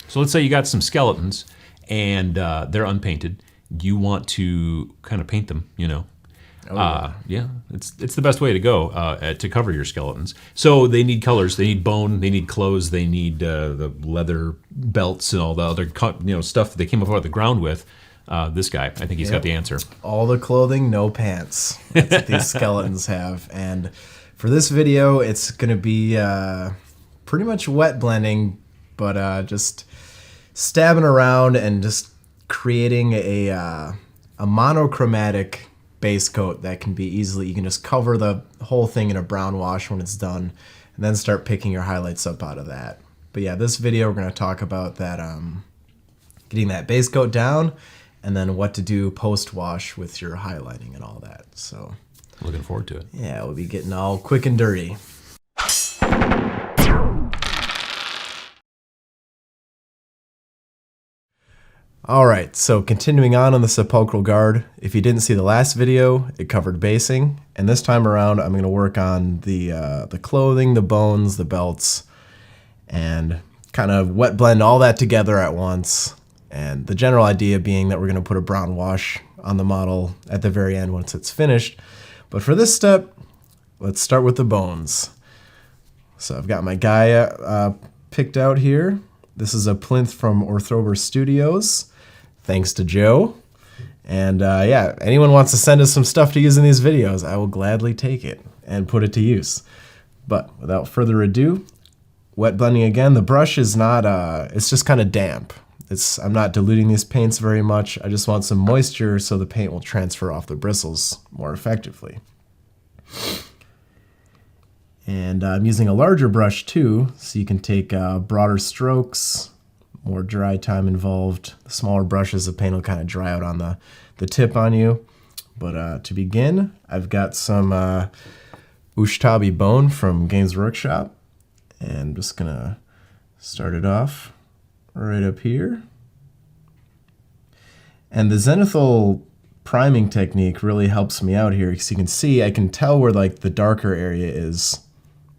So let's say you got some skeletons and they're unpainted. You want to kind of paint them, you know. Yeah, it's the best way to go to cover your skeletons. So they need colors, they need bone, they need clothes, they need the leather belts and all the other stuff that they came up out of the ground with. This guy, I think he's got the answer. All the clothing, no pants. That's what these skeletons have. And for this video, it's going to be pretty much wet blending, but just stabbing around and just creating a monochromatic base coat that can be you can just cover the whole thing in a brown wash when it's done, and then start picking your highlights up out of that. But yeah, this video we're going to talk about that, getting that base coat down, and then what to do post-wash with your highlighting and all that. So looking forward to it. Yeah, we'll be getting all quick and dirty. All right, so continuing on the Sepulchral Guard. If you didn't see the last video, it covered basing, and this time around I'm going to work on the clothing, the bones, the belts, and kind of wet blend all that together at once. And the general idea being that we're going to put a brown wash on the model at the very end once it's finished. But for this step, let's start with the bones. So I've got my guy picked out here. This is a plinth from Orthrober Studios. Thanks to Joe. And yeah, anyone wants to send us some stuff to use in these videos, I will gladly take it and put it to use. But without further ado, wet blending again. The brush is not, it's just kind of damp. I'm not diluting these paints very much. I just want some moisture so the paint will transfer off the bristles more effectively. And I'm using a larger brush too, so you can take broader strokes, more dry time involved. The smaller brushes, the paint will kind of dry out on the tip on you. But to begin, I've got some Ushtabi bone from Games Workshop, and I'm just gonna start it off right up here. And the zenithal priming technique really helps me out here, because you can see I can tell where like the darker area is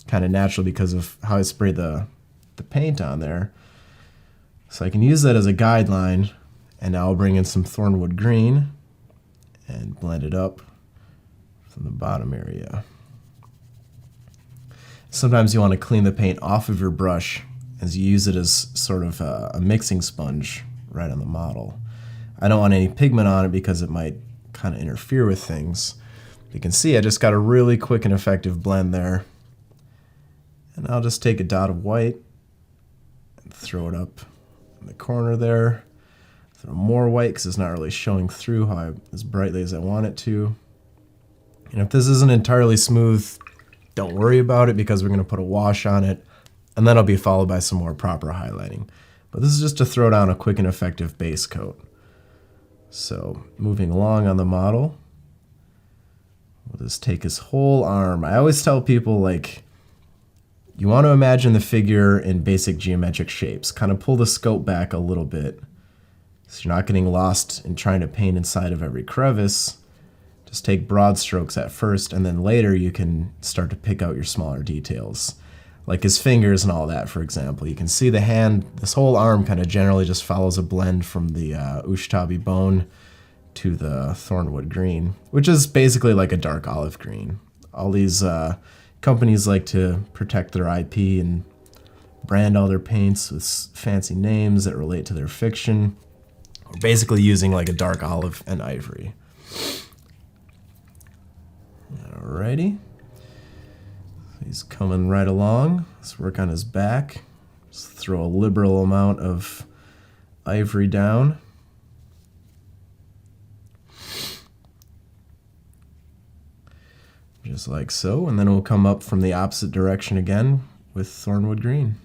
kind of natural because of how I sprayed the paint on there. So I can use that as a guideline, and now I'll bring in some Thornwood Green and blend it up from the bottom area. Sometimes you want to clean the paint off of your brush as you use it as sort of a mixing sponge right on the model. I don't want any pigment on it because it might kind of interfere with things. You can see I just got a really quick and effective blend there. And I'll just take a dot of white and throw it up in the corner there. Throw more white because it's not really showing through as brightly as I want it to. And if this isn't entirely smooth, don't worry about it, because we're going to put a wash on it, and then it'll be followed by some more proper highlighting. But this is just to throw down a quick and effective base coat. So moving along on the model, we'll just take his whole arm. I always tell people, like, you want to imagine the figure in basic geometric shapes. Kind of pull the scope back a little bit so you're not getting lost in trying to paint inside of every crevice. Just take broad strokes at first, and then later you can start to pick out your smaller details. Like his fingers and all that, for example. You can see the hand, this whole arm kind of generally just follows a blend from the Ushtabi bone to the Thornwood Green, which is basically like a dark olive green. All these companies like to protect their IP and brand all their paints with fancy names that relate to their fiction. We're basically using like a dark olive and ivory. Alrighty. He's coming right along. Let's work on his back. Just throw a liberal amount of ivory down. Just like so, and then we'll come up from the opposite direction again with Thornwood Green.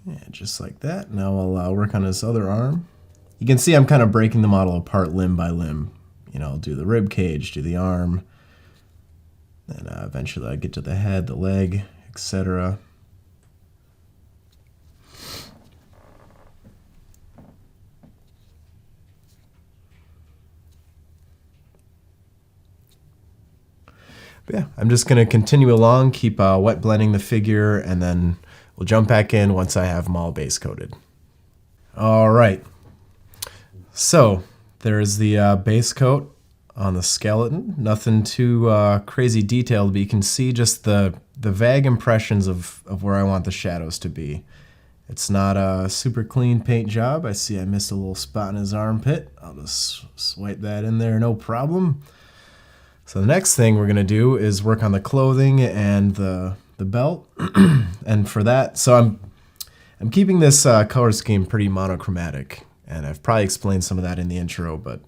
Yeah, just like that. Now I'll work on his other arm. You can see I'm kind of breaking the model apart limb by limb. You know, I'll do the rib cage, do the arm, then eventually I get to the head, the leg, etc. But yeah, I'm just going to continue along, keep wet blending the figure, and then we'll jump back in once I have them all base coated. All right. So there's the base coat on the skeleton. Nothing too crazy detailed, but you can see just the vague impressions of where I want the shadows to be. It's not a super clean paint job. I see I missed a little spot in his armpit. I'll just swipe that in there, no problem. So the next thing we're gonna do is work on the clothing and the belt. And for that, so I'm keeping this color scheme pretty monochromatic, and I've probably explained some of that in the intro, but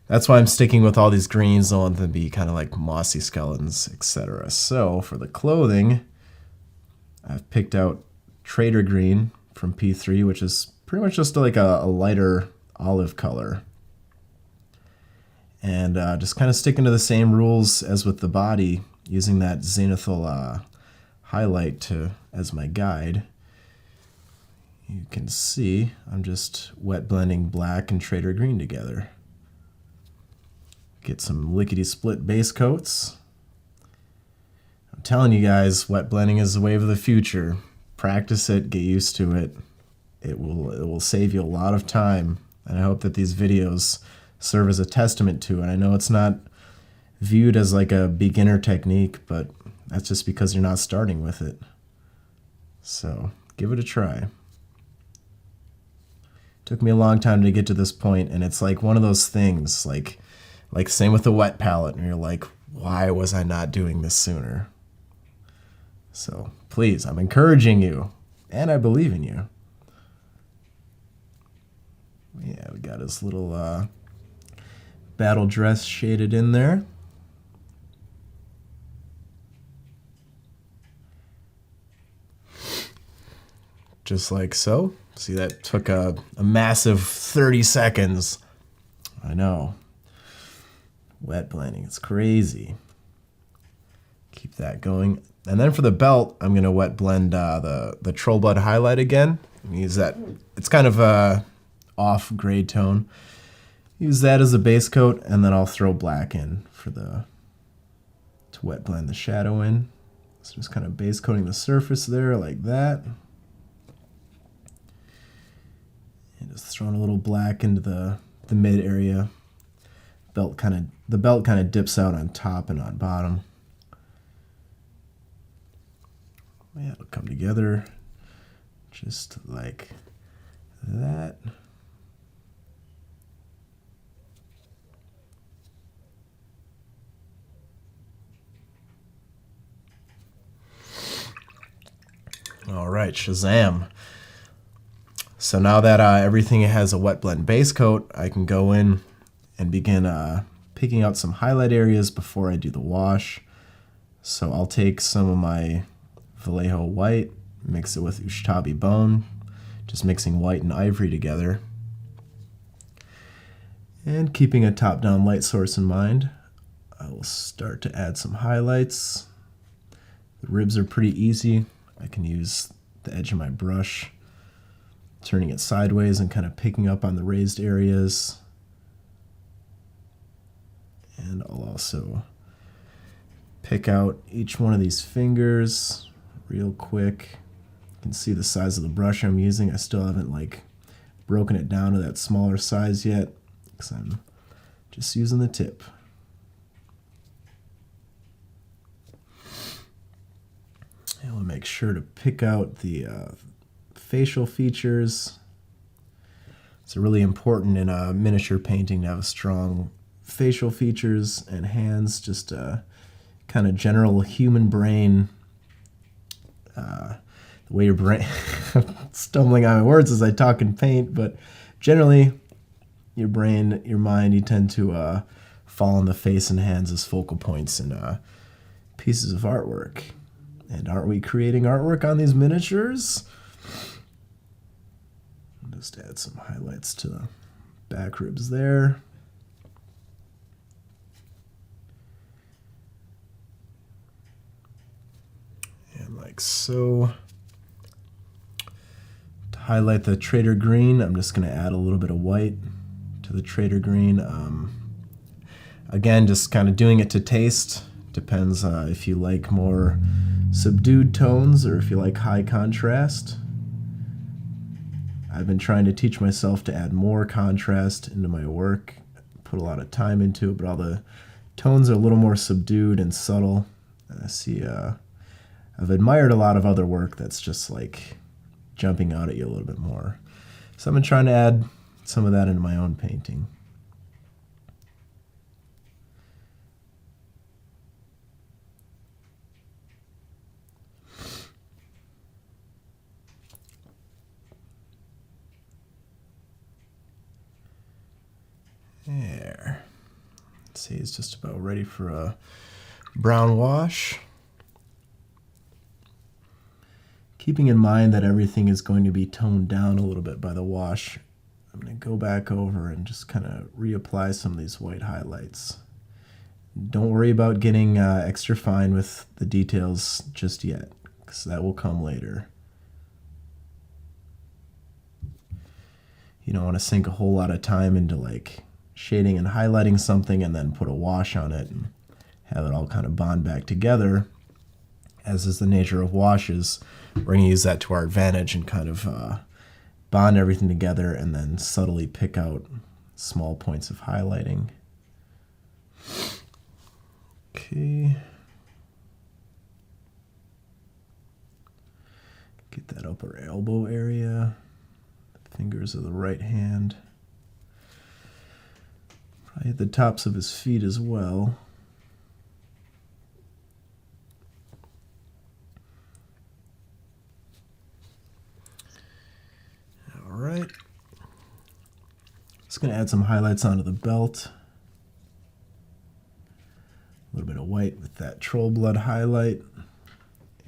that's why I'm sticking with all these greens. I want them to be kind of like mossy skeletons, etc. So for the clothing, I've picked out Trader Green from P3, which is pretty much just like a lighter olive color. And just kind of sticking to the same rules as with the body, using that zenithal highlight as my guide. You can see I'm just wet blending black and Trader Green together. Get some lickety-split base coats. I'm telling you guys, wet blending is the wave of the future. Practice it, get used to it. It will save you a lot of time, and I hope that these videos serve as a testament to it. I know it's not viewed as like a beginner technique, but that's just because you're not starting with it. So give it a try. Took me a long time to get to this point, and it's like one of those things, like same with the wet palette, and you're like, why was I not doing this sooner? So please, I'm encouraging you, and I believe in you. Yeah, we got his little battle dress shaded in there. Just like so. See, that took a massive 30 seconds. I know. Wet blending, it's crazy. Keep that going. And then for the belt, I'm gonna wet blend the Troll Blood highlight again. Use that, it's kind of a off gray tone. Use that as a base coat, and then I'll throw black in to wet blend the shadow in. So just kind of base coating the surface there like that. And just throwing a little black into the mid area. The belt kind of dips out on top and on bottom. Yeah, it'll come together just like that. All right, Shazam. So now that everything has a wet blend base coat, I can go in and begin picking out some highlight areas before I do the wash. So I'll take some of my Vallejo white, mix it with Ushtabi bone, just mixing white and ivory together. And keeping a top-down light source in mind, I will start to add some highlights. The ribs are pretty easy. I can use the edge of my brush, turning it sideways and kind of picking up on the raised areas. And I'll also pick out each one of these fingers real quick. You can see the size of the brush I'm using. I still haven't broken it down to that smaller size yet, because I'm just using the tip. And we'll make sure to pick out the facial features. It's really important in a miniature painting to have strong facial features and hands, just kind of general human brain, the way your brain, stumbling on my words as I talk and paint, but generally your brain, your mind, you tend to fall on the face and hands as focal points in pieces of artwork. And aren't we creating artwork on these miniatures? I'll just add some highlights to the back ribs there. And like so. To highlight the Trader Green, I'm just going to add a little bit of white to the Trader Green. Again, just kind of doing it to taste, Depends if you like more subdued tones or if you like high contrast. I've been trying to teach myself to add more contrast into my work, put a lot of time into it, but all the tones are a little more subdued and subtle. And I see, I've admired a lot of other work that's just like jumping out at you a little bit more. So I've been trying to add some of that into my own painting. There. Let's see, it's just about ready for a brown wash. Keeping in mind that everything is going to be toned down a little bit by the wash, I'm going to go back over and just kind of reapply some of these white highlights. Don't worry about getting extra fine with the details just yet, because that will come later. You don't want to sink a whole lot of time into like shading and highlighting something and then put a wash on it and have it all kind of bond back together. As is the nature of washes, we're going to use that to our advantage and kind of bond everything together and then subtly pick out small points of highlighting. Okay. Get that upper elbow area, the fingers of the right hand. Probably at the tops of his feet as well. All right. Just going to add some highlights onto the belt. A little bit of white with that troll blood highlight.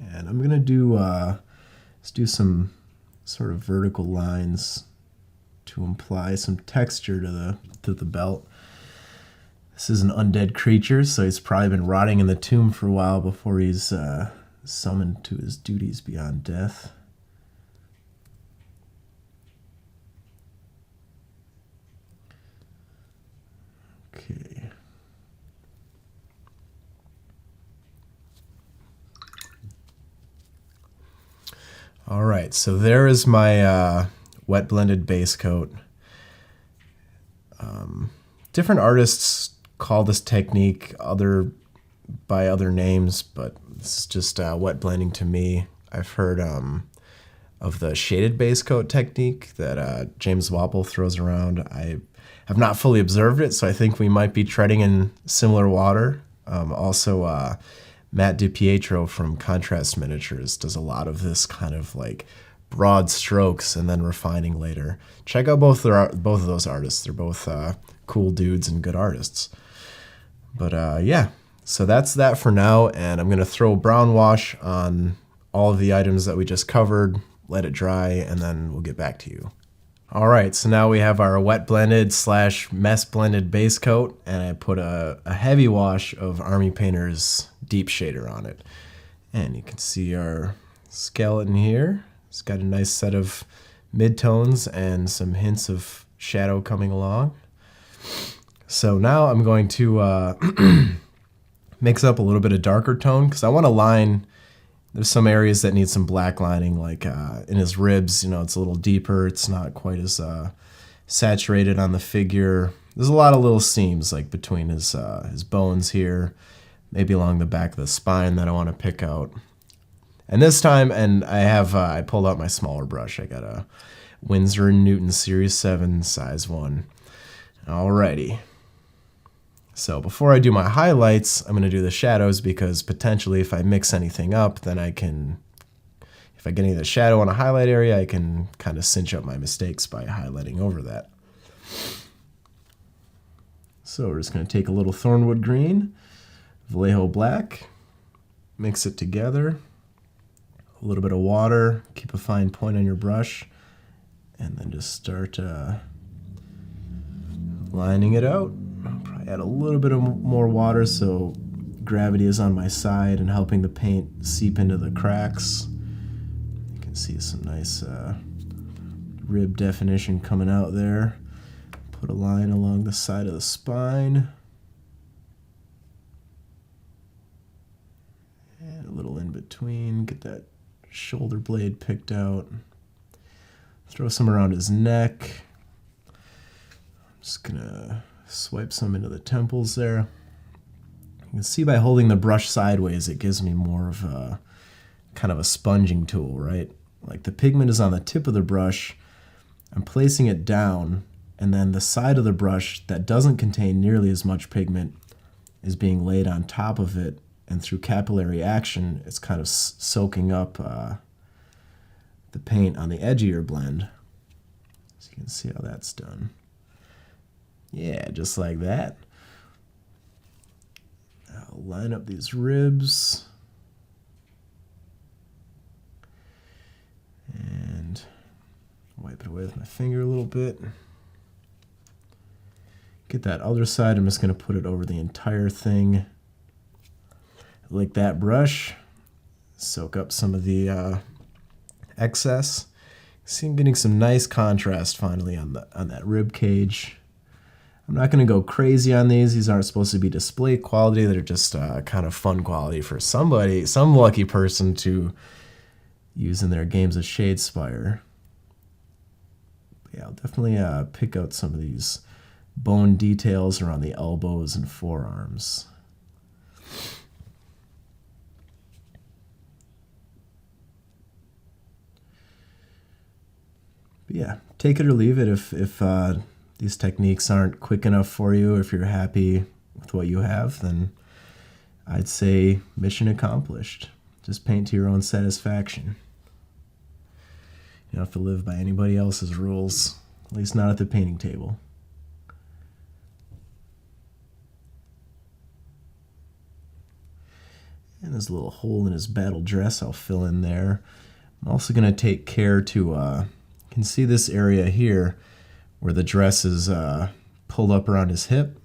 And I'm going to do, let's do some sort of vertical lines to imply some texture to the belt. This is an undead creature, so he's probably been rotting in the tomb for a while before he's summoned to his duties beyond death. Okay. All right, so there is my wet blended base coat. Different artists call this technique by other names, but it's just wet blending to me. I've heard of the shaded base coat technique that James Wapple throws around. I have not fully observed it, so I think we might be treading in similar water. Also, Matt DiPietro from Contrast Miniatures does a lot of this kind of like broad strokes and then refining later. Check out both of those artists. They're both cool dudes and good artists. But yeah, so that's that for now, and I'm going to throw brown wash on all of the items that we just covered, let it dry, and then we'll get back to you. All right, so now we have our wet blended / mess blended base coat, and I put a heavy wash of Army Painter's Deep Shader on it. And you can see our skeleton here. It's got a nice set of midtones and some hints of shadow coming along. So now I'm going to mix up a little bit of darker tone because I want to line. There's some areas that need some black lining, like in his ribs, you know, it's a little deeper. It's not quite as saturated on the figure. There's a lot of little seams like between his bones here, maybe along the back of the spine that I want to pick out. And this time, and I pulled out my smaller brush. I got a Winsor & Newton Series 7 size 1. Alrighty. So before I do my highlights, I'm going to do the shadows because potentially if I mix anything up, then I can, if I get any of the shadow on a highlight area, I can kind of cinch up my mistakes by highlighting over that. So we're just going to take a little Thornwood Green, Vallejo Black, mix it together, a little bit of water, keep a fine point on your brush, and then just start lining it out. I'll probably add a little bit of more water so gravity is on my side and helping the paint seep into the cracks. You can see some nice rib definition coming out there. Put a line along the side of the spine. between, get that shoulder blade picked out. Throw some around his neck. I'm just gonna swipe some into the temples there. You can see by holding the brush sideways, it gives me more of a kind of a sponging tool, right? Like the pigment is on the tip of the brush. I'm placing it down, and then the side of the brush that doesn't contain nearly as much pigment is being laid on top of it, and through capillary action, it's kind of soaking up the paint on the edge of your blend. So you can see how that's done. Yeah, just like that. I'll line up these ribs. And wipe it away with my finger a little bit. Get that other side, I'm just going to put it over the entire thing. Lick that brush, soak up some of the excess. See, I'm getting some nice contrast finally on that rib cage. I'm not going to go crazy on these. These aren't supposed to be display quality. They're just kind of fun quality for somebody, some lucky person to use in their games of Shadespire. Yeah, I'll definitely pick out some of these bone details around the elbows and forearms. But yeah, take it or leave it if these techniques aren't quick enough for you. If you're happy with what you have, then I'd say mission accomplished. Just paint to your own satisfaction. You don't have to live by anybody else's rules, at least not at the painting table. And there's a little hole in his battle dress I'll fill in there. I'm also going to take care to, you can see this area here where the dress is pulled up around his hip.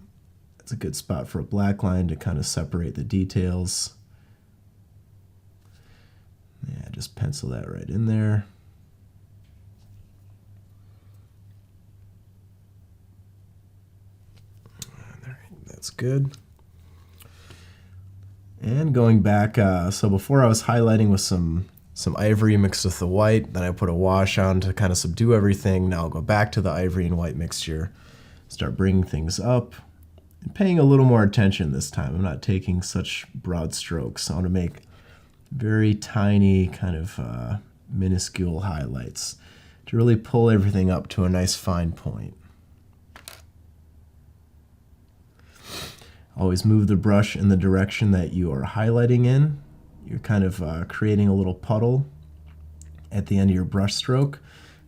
It's a good spot for a black line to kind of separate the details. Yeah, just pencil that right in there. That's good. And going back, so before I was highlighting with some ivory mixed with the white, then I put a wash on to kind of subdue everything. Now I'll go back to the ivory and white mixture, start bringing things up, and paying a little more attention this time. I'm not taking such broad strokes. I want to make very tiny kind of minuscule highlights to really pull everything up to a nice fine point. Always move the brush in the direction that you are highlighting in. You're kind of creating a little puddle at the end of your brush stroke.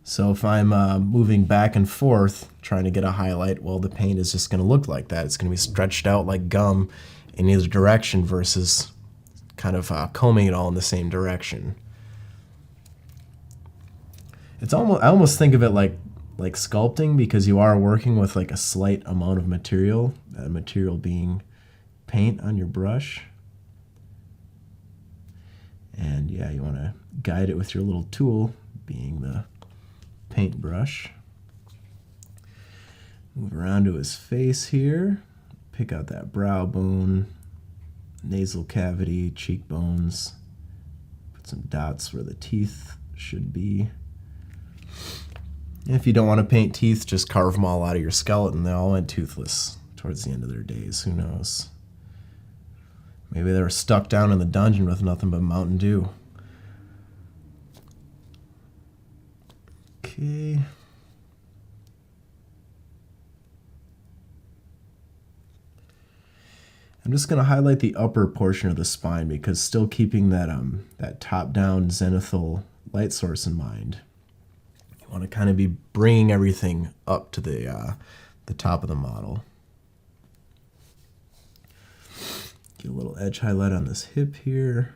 So if I'm moving back and forth trying to get a highlight, well, the paint is just going to look like that. It's going to be stretched out like gum in either direction versus kind of combing it all in the same direction. It's almost, I almost think of it like sculpting, because you are working with like a slight amount of material, that material being paint on your brush. And yeah, you want to guide it with your little tool, being the paintbrush. Move around to his face here, pick out that brow bone, nasal cavity, cheekbones, put some dots where the teeth should be. If you don't want to paint teeth, just carve them all out of your skeleton. They all went toothless towards the end of their days. Who knows? Maybe they were stuck down in the dungeon with nothing but Mountain Dew. Okay. I'm just going to highlight the upper portion of the spine, because still keeping that top-down zenithal light source in mind. You want to kind of be bringing everything up to the top of the model. Get a little edge highlight on this hip here.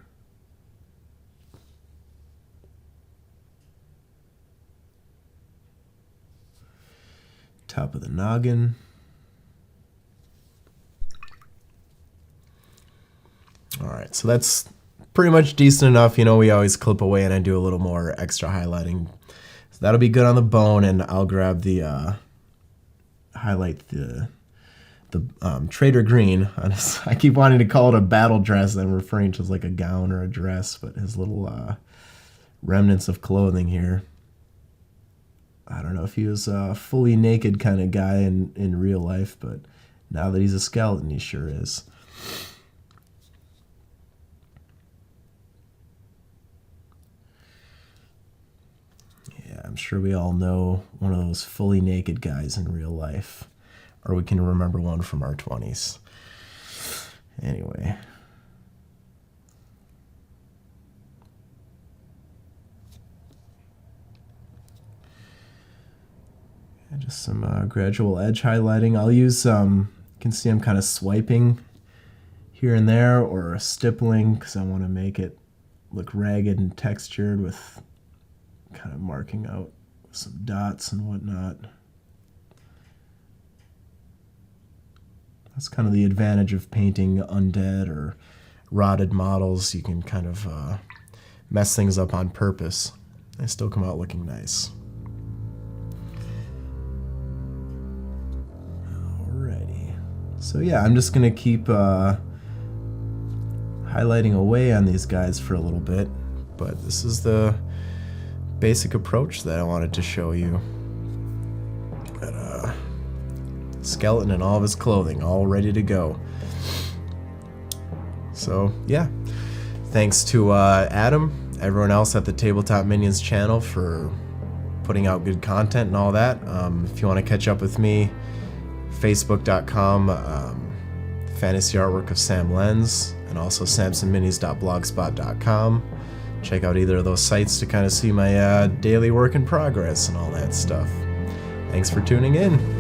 Top of the noggin. All right, so that's pretty much decent enough. You know, we always clip away and I do a little more extra highlighting. So that'll be good on the bone, and I'll grab the, highlight the the Trader Green. I keep wanting to call it a battle dress. I'm referring to as like a gown or a dress, but his little remnants of clothing here. I don't know if he was a fully naked kind of guy in real life, but now that he's a skeleton, he sure is. Yeah, I'm sure we all know one of those fully naked guys in real life. Or we can remember one from our 20s. Anyway. And just some gradual edge highlighting. I'll use, you can see I'm kind of swiping here and there, or stippling, because I want to make it look ragged and textured with kind of marking out some dots and whatnot. That's kind of the advantage of painting undead or rotted models. You can kind of mess things up on purpose. They still come out looking nice. Alrighty. So yeah, I'm just going to keep highlighting away on these guys for a little bit. But this is the basic approach that I wanted to show you. Skeleton and all of his clothing all ready to go. So yeah, thanks to Adam, everyone else at the Tabletop Minions channel for putting out good content and all that. If you want to catch up with me, facebook.com, fantasy artwork of Sam Lenz, and also samsonminis.blogspot.com. Check out either of those sites to kind of see my daily work in progress and all that stuff. Thanks for tuning in.